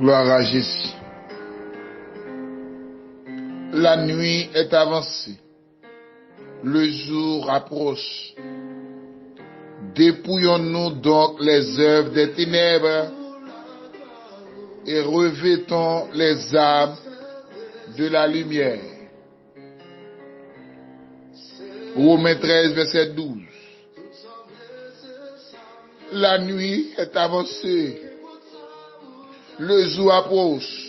Gloire à Jésus. La nuit est avancée. Le jour approche. Dépouillons-nous donc les œuvres des ténèbres et revêtons les armes de la lumière. Romains 13, verset 12. La nuit est avancée. Le jour approche.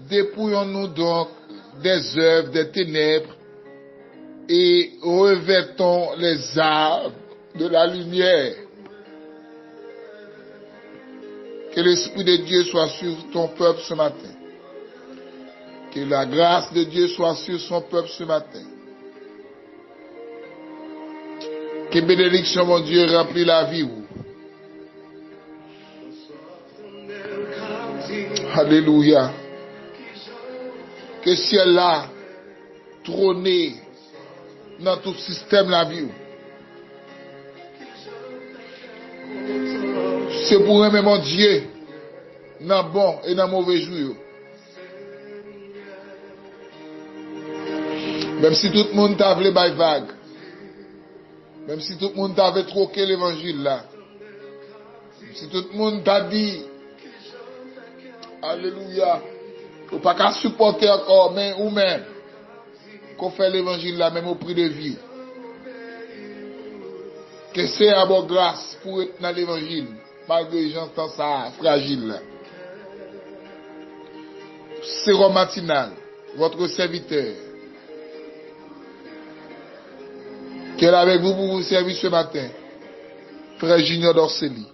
Dépouillons-nous donc des œuvres des ténèbres et revêtons les armes de la lumière. Que l'Esprit de Dieu soit sur ton peuple ce matin. Que la grâce de Dieu soit sur son peuple ce matin. Que bénédiction, mon Dieu, remplit la vie. Alléluia. Que ciel là, trôné dans tout système la vie. C'est pour aimer mon Dieu, dans bon et dans mauvais jour. Même si tout le monde t'a appelé by vague, même si tout le monde t'avait troqué l'évangile là, même si tout le monde t'a dit, alléluia, ou pas qu'à supporter encore, mais ou même, qu'on fait l'évangile là, même au prix de vie. Que c'est à bonne grâce pour être dans l'évangile, malgré les gens tant ça fragile là. C'est Rome matinal, votre serviteur, qui est là avec vous pour vous servir ce matin, frère Junior d'Orseli.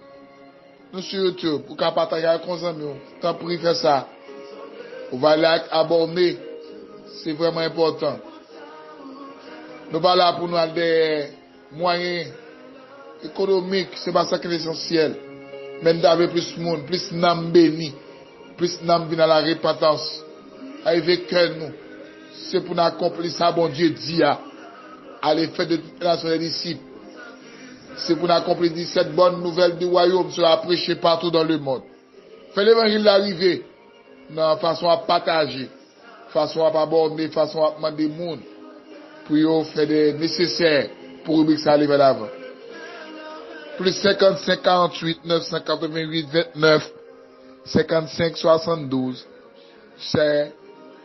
Nous sur YouTube, pour qu'on partage avec nos amis, tant pour y faire ça. On va like, abonner, c'est vraiment important. Nous pas là pour nous avoir des moyens économiques, c'est pas ça qui est essentiel. Même d'avoir plus de monde, plus de nam béni, plus de nam dans la repentance. Avec cœur nous, c'est pour nous accomplir ça, bon Dieu dit à l'effet de toute la nation des disciples. C'est pour nous accomplir cette bonne nouvelle du royaume, sera prêchée partout dans le monde. Fais l'évangile arriver, de façon à partager, façon à aborder, façon à demander monde, pour faire des nécessaires pour que ça arrive à l'avant. Plus 55 48 988 29 55 72, c'est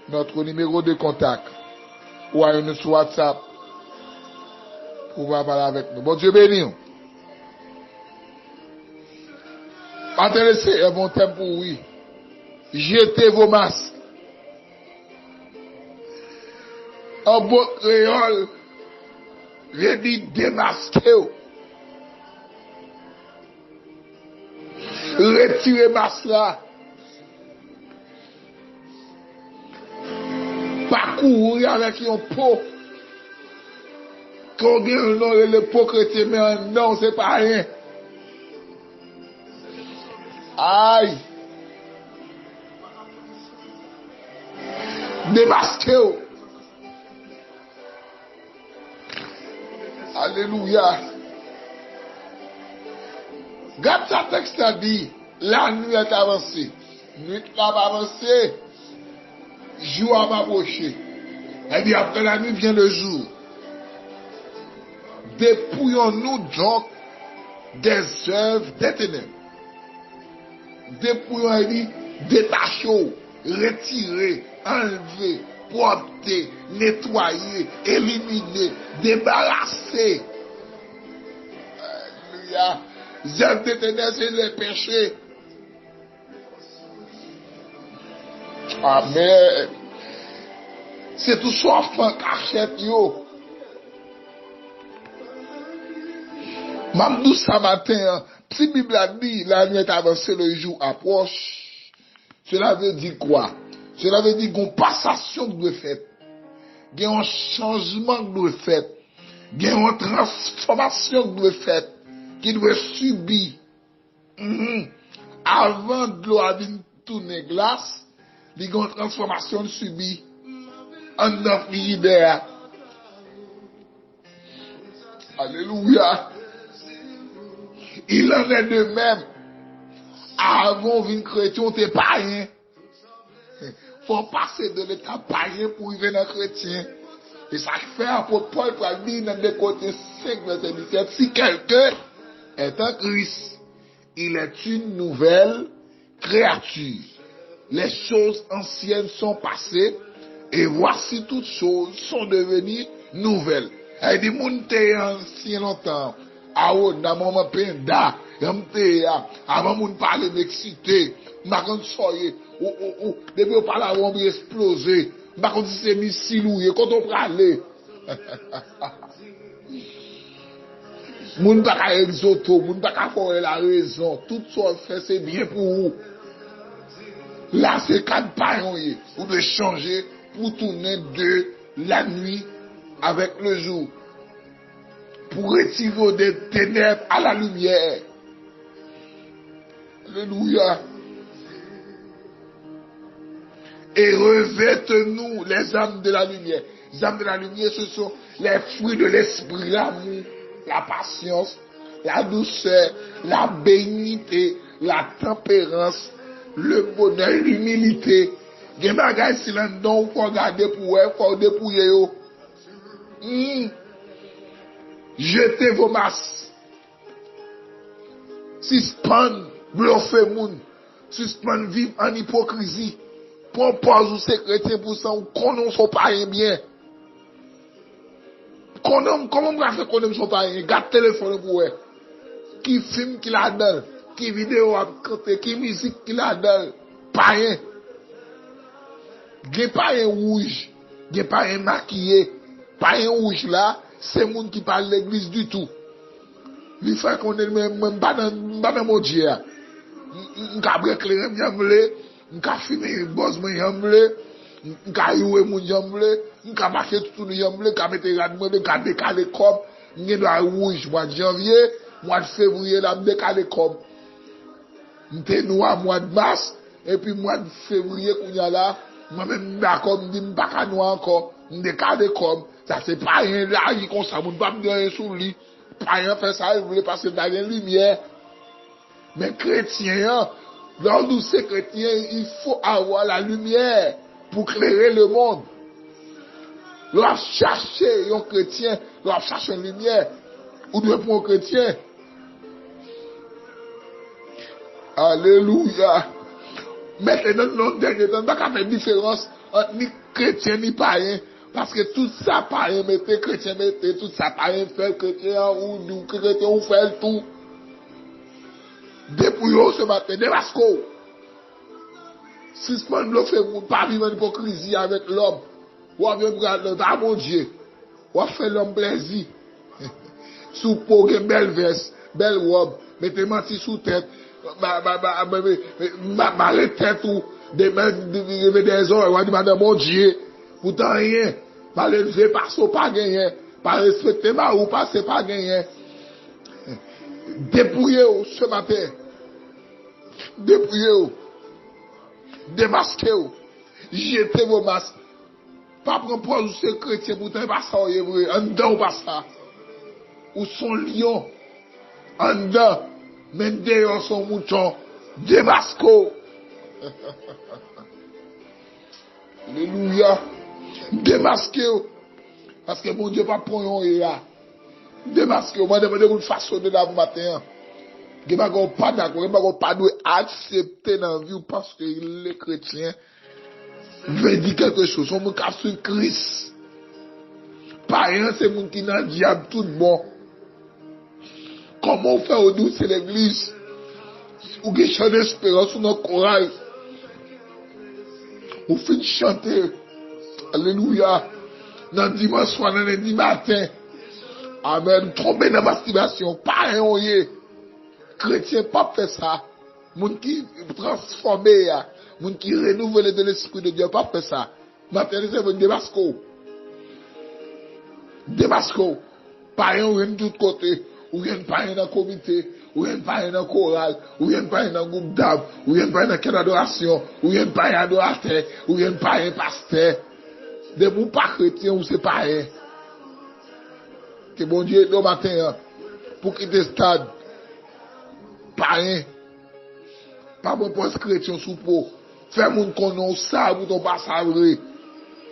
notre numéro de contact. Ou à nous sur WhatsApp pour parler avec nous. Bon Dieu béni. Intéressé un bon thème pour oui. Jetez vos masques. En beau créole, j'ai dit démasquez. Retirez masque là. Pas courir avec un pot. Qu'on gagne le pot chrétien, mais non, c'est pas rien. Aïe. Démasquez. Alléluia. Regarde ça texte a dit, la nuit est avancée. Nuit n'a pas avancé. Jour a approché. Et bien après la nuit vient le jour. Dépouillons-nous donc des œuvres des ténèbres. Dépouillons, il dit, détachons, retirez, enlevez, portez, nettoyer, éliminer, débarrasser. Alléluia. Les œuvres des ténèbres, c'est les péchés. Amen. C'est tout ça enfant cachette yo. Mamdou ce matin, si la Bible a dit la nuit est avancée, le jour approche, cela veut dire quoi? Cela veut dire qu'on passation doit faire, qu'il y a un changement doit faire, qu'il y a une transformation doit faire, qu'il doit subir. Avant de l'eau à tourner glace, il y a une transformation subie en neuf frigidaire. Alléluia. Il en est de même Avant, vin chrétien, on t'es païen. Faut passer de l'état païen pour arriver dans chrétien. Et ça fait apôtre Paul pour dire dans des côtés 5, verset 17, si quelqu'un est en Christ, il est une nouvelle créature. Les choses anciennes sont passées et voici toutes choses sont devenues nouvelles. Et dit, moun te ancien longtemps. Ah oh, dans mon penda, avant moun parler d'excité, m'a quand soyez, depuis on parle avant exploser, m'a quand c'est missile ou quand on parle. Moun pas ka exoto, moun pas ka faire la raison, tout ça fait c'est bien pour vous. Là c'est quatre paillons, vous devez changer pour tourner de la nuit avec le jour. Pour retirer des ténèbres à la lumière. Alléluia. Et revêtez-nous les âmes de la lumière. Les âmes de la lumière, ce sont les fruits de l'esprit, l'amour, la patience, la douceur, la bénignité, la tempérance, le bonheur, l'humilité. Gen bagay si l'on don faut garder pour eux, faut dépouiller yo. Jetez vos masses. Suspend, bluffer moun. Suspend, vivre en hypocrisie. Propose ou secrétaire pour ça, ou qu'on soit pas bien. Comment on va faire qu'on ne soit pas bien? Garde téléphone pour eux. Qui film qui la donne, qui vidéo à côté, qui musique qui la donne. Pas rien. Gen pas un rouge, gen pas un maquillé. Pas un rouge là, c'est moun qui parle l'église du tout. Il fait qu'on est même pas dans mon Dieu. M'ka éclairer m'yamble, m'ka fumer boss m'yamble, m'ka jouer mon yamble, m'ka marcher tout le yamble, m'ka mettre radement, m'ka décaler comme, m'y doit rouge mois de janvier, mois de février là m'décaler comme. M'te noir mois de mars et puis mois de février qu'on y a là, moi-même d'accord m'di m'pa noir encore, m'décaler comme. Ça c'est pas rien là, il comme ça, moun pas me sous lit. Pas rien fait ça, il voulait passer dans la lumière. Mais chrétien, dans nous ces chrétiens, il faut avoir la lumière pour éclairer le monde. L'on chercher un chrétien, l'on chercher une lumière. Ou doit pour un chrétien. Alléluia. Maintenant, dans le dernier temps, il n'y a pas de différence entre ni chrétien ni païen. Parce que tout ça païen mettez, chrétien mettez, tout ça païen fait, chrétien ou chrétien ou fait tout. Dépouillons ce matin, démasco. Si ce monde le fait, pas vivre en hypocrisie avec l'homme. Ou avec le mon Dieu. Ou fait l'homme plaisir. Sous peau, belle veste, belle robe, mettez menti sous tête, ma tête ou des heures, ou dit madame mon Dieu. Pourtant rien. Pas lever parce qu'on pas gagné. Pas respecter ma ou pas c'est pas gagné. Dépouillez-vous ce matin. Dépouillez-vous. Démasquez-vous. Jetez vos masques. Pas prendre pour ce chrétien, pourtant pas ça, en dedans ou pas ça. Ou son lion. En dedans. Mais dehors son mouton. Démasquez-vous. Alléluia. Démasquez-vous. Parce que mon Dieu pas pour yon là. Démasquez-vous. Moi, demandez vous façonner là vous matin. Vous n'avez pas d'accord, vous n'avez pas accepter dans la vie parce que les chrétiens veulent dire quelque chose. On me casse sur Christ. Par rien, c'est mon qui n'a diable tout bon. Comment on fait au doux, c'est l'église. Ou que chante d'espérance ou notre chorale. Ou fin chanter. Alléluia. Dans dimanche soir, dans lundi matin. Amen. Tomber dans la masturbation. Pas rien, chrétien pas fait ça. Moun qui transformé, moun qui renouvelle de l'esprit de Dieu pas fait ça. Matin, c'est un démasco. Démasco. Pas rien de tout côté. Ou rien pas rien dans le comité. Ou rien pas rien dans le choral. Ou rien pas rien dans le groupe d'âme. Ou rien pas rien dans l'adoration. Ou rien pas rien dans l'adorateur. Ou rien pas rien pasteur. De vous pas chrétien ou c'est pas rien. Que bon Dieu, le matin, pour quitter le stade. Pas rien. Pas bon pour chrétien sous peau. Fais moun konon ça, ou ton pas ça vrai.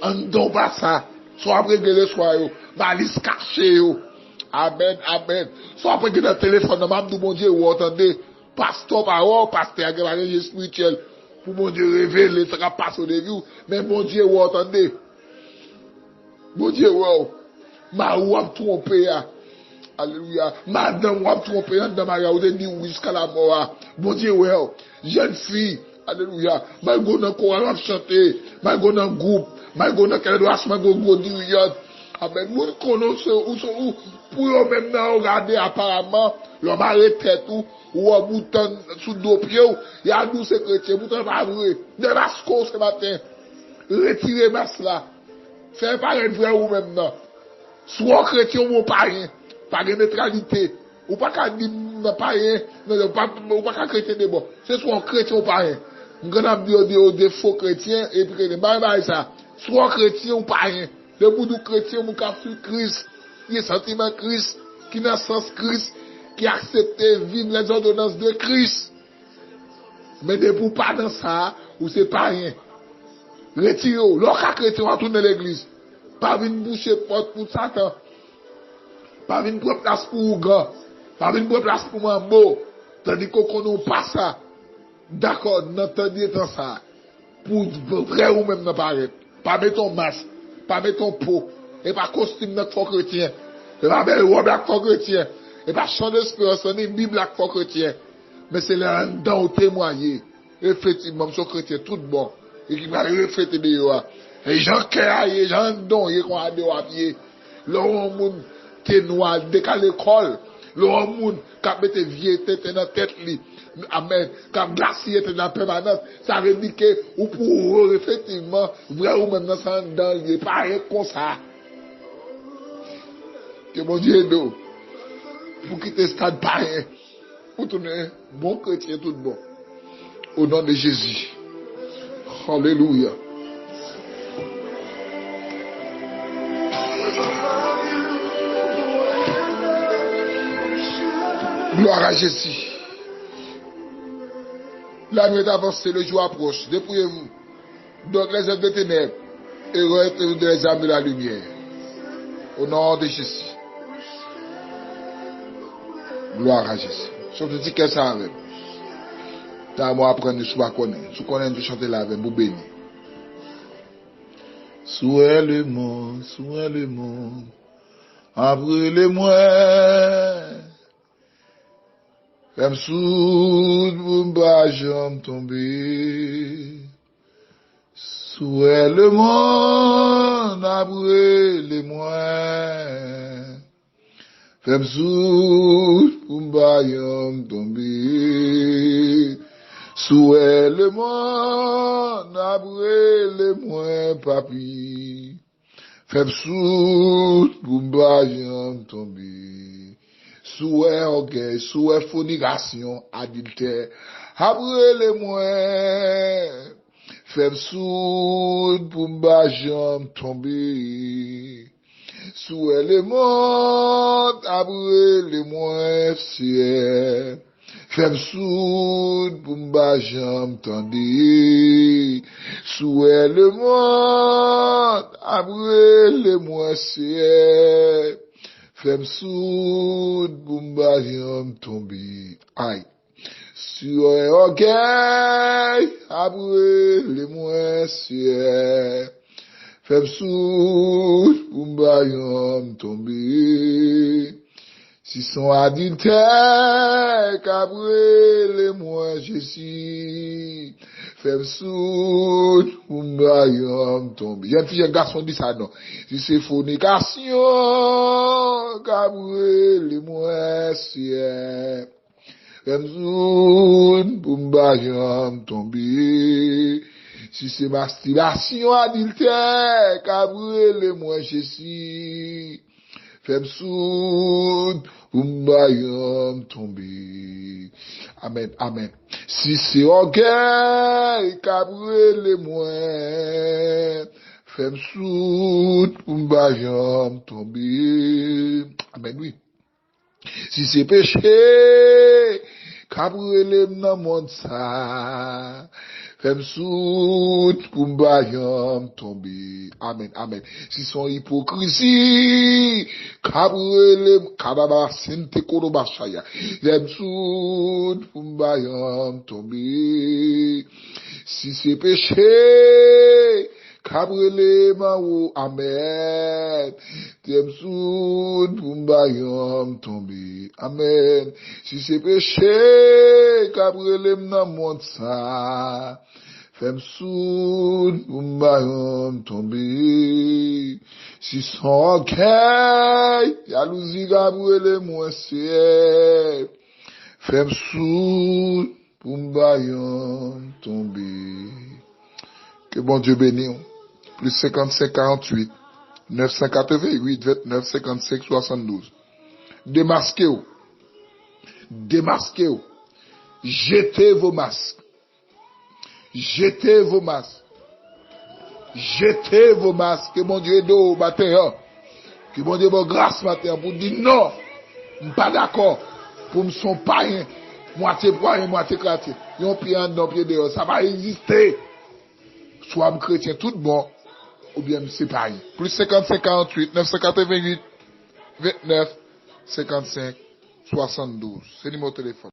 En don pas ça. Soit après que le soir, malice caché, Amen, amen. Soit après que le téléphone, m'a dit, mon Dieu, vous entendez, pasteur, parole, pasteur, qui va spirituel, pour mon Dieu révéler, ça va passer au début, mais mon Dieu, vous entendez. Mon Dieu, wow. Ma ou a trompé, alléluia. Madame ou a trompé, dans ma ou de dit oui jusqu'à la mort. Mon Dieu, wow. Jeune fille, alléluia. Ma go dans chorale a chanter, ma go dans groupe, ma go dans quel doit ma go dirigeante. Amen. Moun connaissent ou pour eux même regarder apparemment, l'homme arrêté tout, ou un bouton sous deux pieds, il y a 12 chrétiens, bouton pas vrai. De masco ce matin. Retirez masque là. Fais pas un vrai ou même non. Soit chrétien ou pas rien. Pas de neutralité. Ou pas qu'à dire pas rien. Ou pas qu'à chrétien de bon. C'est soit chrétien ou pas rien. Nous avons des faux chrétiens et puis ça. Soit chrétien ou pas rien. Le bout du chrétien ou qui suit Christ. Qui est sentiment Christ. Qui n'a sens Christ. Qui accepte vivre les ordonnances de Christ. Mais de pour pas dans ça, ou c'est pas rien. Retirez-vous. Lorsqu'un chrétien va tourner l'église. Pas venir boucher porte pour Satan. Pas venir prendre place pour Ouga. Pas venir prendre place pour Mambo. Tandis qu'on connaît pas ça. D'accord, n'entendez pas ça. Pour vrai ou même ne paraître. Pas mettre ton masque. Pas mettre ton pot. Et pas costume notre faux chrétien. Et pas mettre robe avec faux chrétien. Et pas chant d'espérance, ni Bible avec faux chrétien. Mais c'est là dedans où témoigner. Effectivement, son chrétien tout bon. Et qui va refléter de yo. Et gens qui aillent, gens dont ils ont à deux à pied. L'homme moun qui noir, décalé l'école. L'homme moun qui a mis vieux tête dans la tête li. Amen. Qui a glacier dans la permanence. Ça veut dire que, ou pour effectivement, vrai ou même dans ça dedans, il n'est pas comme ça. Que mon Dieu nous. Pour quitter ce stade pareil. Pour tourner bon chrétien tout bon. Au nom de Jésus. Alléluia. Gloire à Jésus. La nuit avancée, le jour approche. Dépouillez-vous. Donc les œuvres de ténèbres. Et retirez-vous des âmes de la lumière. Au nom de Jésus. Gloire à Jésus. Sauf que tu dis que ça avec. T'as moi apprendre sous à connaître. Sous connaître, tu chanter là avec vous béni. Souhait le monde, après le moi. Femme soude, boumba, jambe tombée. Souhait le monde, après le moi. Femme soude, boumba, jambe tombée. Souhait le monde, après le moins, papi. Femme soude, boumba, jambe tombée. Souhait orgueil, souhait fornication, adultère. Après le moins, femme soude, boumba, jambe tombée. Souhait le monde, après le moins, ciel. Femme soude, boumba, jambe tendée. Souhait le monde, après le moins, ciel. Femme soude, boumba, jambe tombée. Aïe. Souhait orgueil, après le moins, ciel. Femme soude, boumba, jambe tombée. Si son adultère, qu'après les mois je suis, femme soude, boumba, yom tombe. Il y a une fille, un garçon dit ça, non. Si c'est fornication, qu'après les mois c'est, femme soude, boumba, yom tombe. Si c'est masturbation adultère, qu'après les mois je suis, femme soude, boumba, yom tombé. Amen, amen. Si c'est orgueil, qu'après les moins, femme soude, boumba, yom tombé. Amen, oui. Si c'est péché, Kabrele nan monde ça. Fem soute pour m'bayam tomber. Amen, amen. Si son hypocrisie, kabrele, kadaba sente kodo bashaya. Fem soute pour m'bayam tomber. Si c'est péché, kabrele ma ou amen. Fem soute pour m'bayam tomber. Amen. Si c'est péché, kabrele nan monde ça. Fem soud pou m'bayam tomber. Si son orgueil, jalousie gabrele mwen se. Fem soud pou m'bayam tomber. Que bon Dieu bénisse. Plus 55 48 988 29 55 72. Démasquez-vous. Démasquez-vous. Jetez vos masques. Jetez vos masques. Jetez vos masques. Que mon Dieu aide au matin. Que mon Dieu me grâce matin pour dire non. Je ne suis pas d'accord. Pour me son païen. Moitié poignée, moitié chrétien. Yon pied en dedans, pied dehors. Ça va exister. Soit me chrétien tout bon. Ou bien me séparer. Plus 55 48 988 29 55 72. C'est le numéro de téléphone.